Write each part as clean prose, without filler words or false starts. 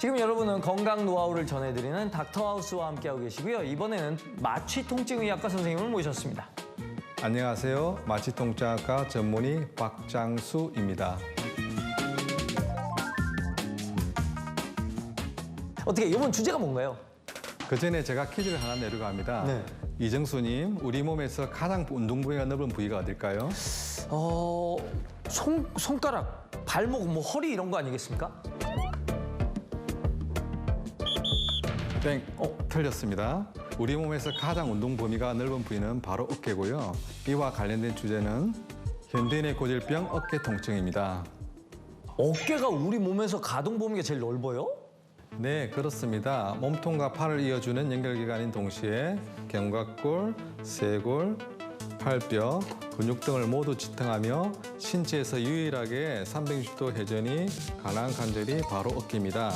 지금 여러분은 건강 노하우를 전해드리는 닥터하우스와 함께하고 계시고요. 이번에는 마취통증의학과 선생님을 모셨습니다. 안녕하세요. 마취통증학과 전문의 박장수입니다. 어떻게 이번 주제가 뭔가요? 그 전에 제가 퀴즈를 하나 내려고 합니다. 네. 이정수님, 우리 몸에서 가장 운동 부위가 넓은 부위가 어딜까요? 손가락, 발목, 뭐 허리 이런 거 아니겠습니까? 땡! 틀렸습니다. 우리 몸에서 가장 운동 범위가 넓은 부위는 바로 어깨고요. 이와 관련된 주제는 현대인의 고질병 어깨 통증입니다. 어깨가 우리 몸에서 가동 범위가 제일 넓어요? 네, 그렇습니다. 몸통과 팔을 이어주는 연결기관인 동시에 견갑골, 쇄골, 팔뼈, 근육 등을 모두 지탱하며 신체에서 유일하게 360도 회전이 가능한 관절이 바로 어깨입니다.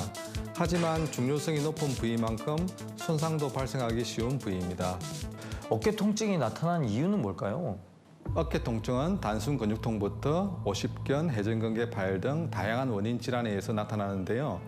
하지만 중요성이 높은 부위만큼 손상도 발생하기 쉬운 부위입니다. 어깨 통증이 나타난 이유는 뭘까요? 어깨 통증은 단순 근육통부터 오십견, 회전근개 파열 등 다양한 원인 질환에 의해서 나타나는데요.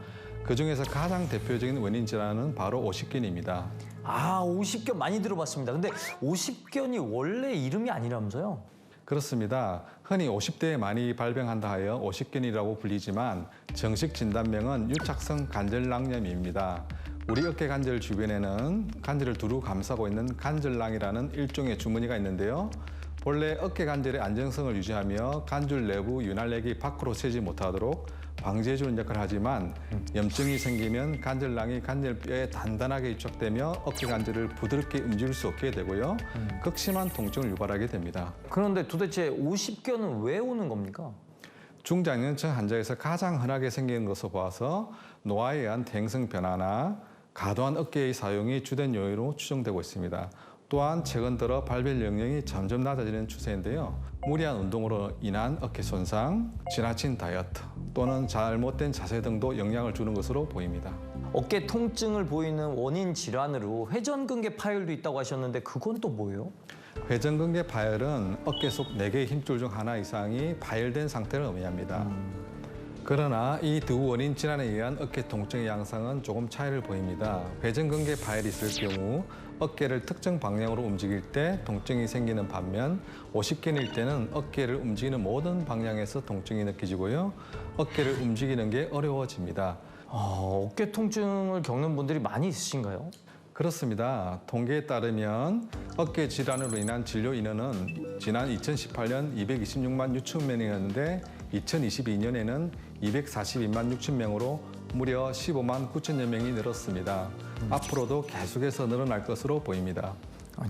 그중에서 가장 대표적인 원인 질환은 바로 오십견입니다. 아, 오십견 많이 들어봤습니다. 근데 오십견이 원래 이름이 아니라면서요? 그렇습니다. 흔히 50대에 많이 발병한다 하여 오십견이라고 불리지만 정식 진단명은 유착성 관절낭염입니다. 우리 어깨 관절 주변에는 관절을 두루 감싸고 있는 관절낭이라는 일종의 주머니가 있는데요. 본래 어깨 관절의 안정성을 유지하며 관절 내부 윤활력이 밖으로 새지 못하도록 방지해주는 역할을 하지만 염증이 생기면 관절낭이 관절뼈에 단단하게 유착되며 어깨 관절을 부드럽게 움직일 수 없게 되고요. 극심한 통증을 유발하게 됩니다. 그런데 도대체 오십견은 왜 오는 겁니까? 중장년층 환자에서 가장 흔하게 생기는 것으로 봐서 노화에 의한 대행성 변화나 과도한 어깨의 사용이 주된 요인으로 추정되고 있습니다. 또한 최근 들어 발별 연령이 점점 낮아지는 추세인데요. 무리한 운동으로 인한 어깨 손상, 지나친 다이어트 또는 잘못된 자세 등도 영향을 주는 것으로 보입니다. 어깨 통증을 보이는 원인 질환으로 회전근개 파열도 있다고 하셨는데 그건 또 뭐예요? 회전근개 파열은 어깨 속 4개의 힘줄 중 하나 이상이 파열된 상태를 의미합니다. 그러나 이 두 원인 질환에 의한 어깨 통증의 양상은 조금 차이를 보입니다. 회전근개 파열이 있을 경우 어깨를 특정 방향으로 움직일 때 통증이 생기는 반면 오십견일 때는 어깨를 움직이는 모든 방향에서 통증이 느껴지고요. 어깨를 움직이는 게 어려워집니다. 어깨 통증을 겪는 분들이 많이 있으신가요? 그렇습니다. 통계에 따르면 어깨 질환으로 인한 진료 인원은 지난 2018년 226만 6천 명이었는데 2022년에는 242만 6천 명으로 무려 15만 9천여 명이 늘었습니다. 앞으로도 계속해서 늘어날 것으로 보입니다.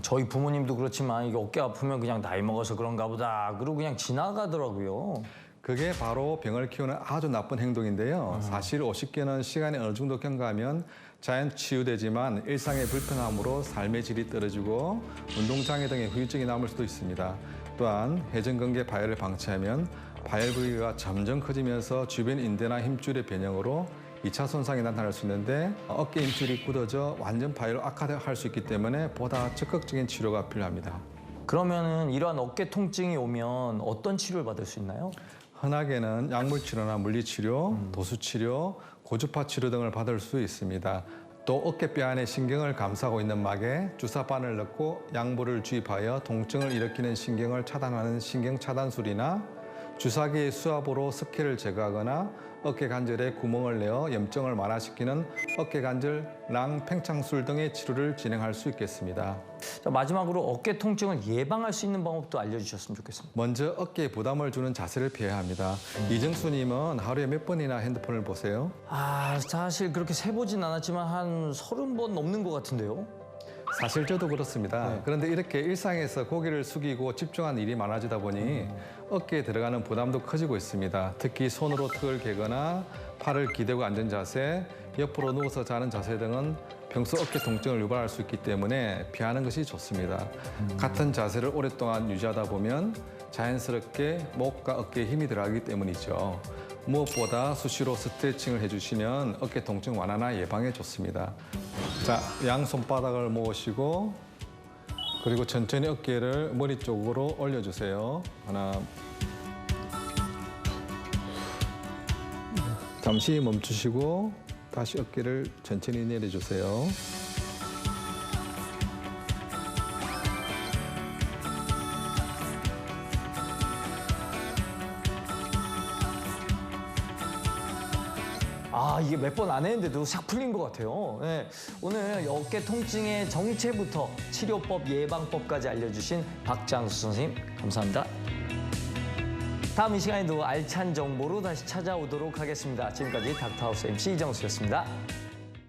저희 부모님도 그렇지만 이게 어깨 아프면 그냥 나이 먹어서 그런가 보다 그러고 그냥 지나가더라고요. 그게 바로 병을 키우는 아주 나쁜 행동인데요. 사실 오십견은 시간이 어느 정도 경과하면 자연 치유되지만 일상의 불편함으로 삶의 질이 떨어지고 운동장애 등의 후유증이 남을 수도 있습니다. 또한 회전근개 파열을 방치하면 파열 부위가 점점 커지면서 주변 인대나 힘줄의 변형으로 2차 손상이 나타날 수 있는데 어깨 힘줄이 굳어져 완전 파열로 악화할 수 있기 때문에 보다 적극적인 치료가 필요합니다. 그러면은 이러한 어깨 통증이 오면 어떤 치료를 받을 수 있나요? 흔하게는 약물 치료나 물리 치료, 도수 치료, 고주파 치료 등을 받을 수 있습니다. 또 어깨뼈 안에 신경을 감싸고 있는 막에 주사바늘 넣고 약물을 주입하여 통증을 일으키는 신경을 차단하는 신경 차단술이나 주사기의 수압으로 스케를 제거하거나 어깨 관절에 구멍을 내어 염증을 완화시키는 어깨 관절 낭 팽창술 등의 치료를 진행할 수 있겠습니다. 자, 마지막으로 어깨 통증을 예방할 수 있는 방법도 알려주셨으면 좋겠습니다. 먼저 어깨에 부담을 주는 자세를 피해야 합니다. 이정수님은 하루에 몇 번이나 핸드폰을 보세요? 사실 그렇게 세보진 않았지만 한 30번 넘는 것 같은데요. 사실 저도 그렇습니다. 네. 그런데 이렇게 일상에서 고개를 숙이고 집중하는 일이 많아지다 보니 어깨에 들어가는 부담도 커지고 있습니다. 특히 손으로 턱을 개거나 팔을 기대고 앉은 자세, 옆으로 누워서 자는 자세 등은 평소 어깨 통증을 유발할 수 있기 때문에 피하는 것이 좋습니다. 같은 자세를 오랫동안 유지하다 보면 자연스럽게 목과 어깨에 힘이 들어가기 때문이죠. 무엇보다 수시로 스트레칭을 해주시면 어깨 통증 완화나 예방에 좋습니다. 자, 양 손바닥을 모으시고 그리고 천천히 어깨를 머리 쪽으로 올려주세요. 하나, 잠시 멈추시고 다시 어깨를 천천히 내려주세요. 아, 이게 몇 번 안 했는데도 싹 풀린 것 같아요. 네, 오늘 어깨 통증의 정체부터 치료법, 예방법까지 알려주신 박장수 선생님, 감사합니다. 다음 이 시간에도 알찬 정보로 다시 찾아오도록 하겠습니다. 지금까지 닥터하우스 MC 이정수였습니다.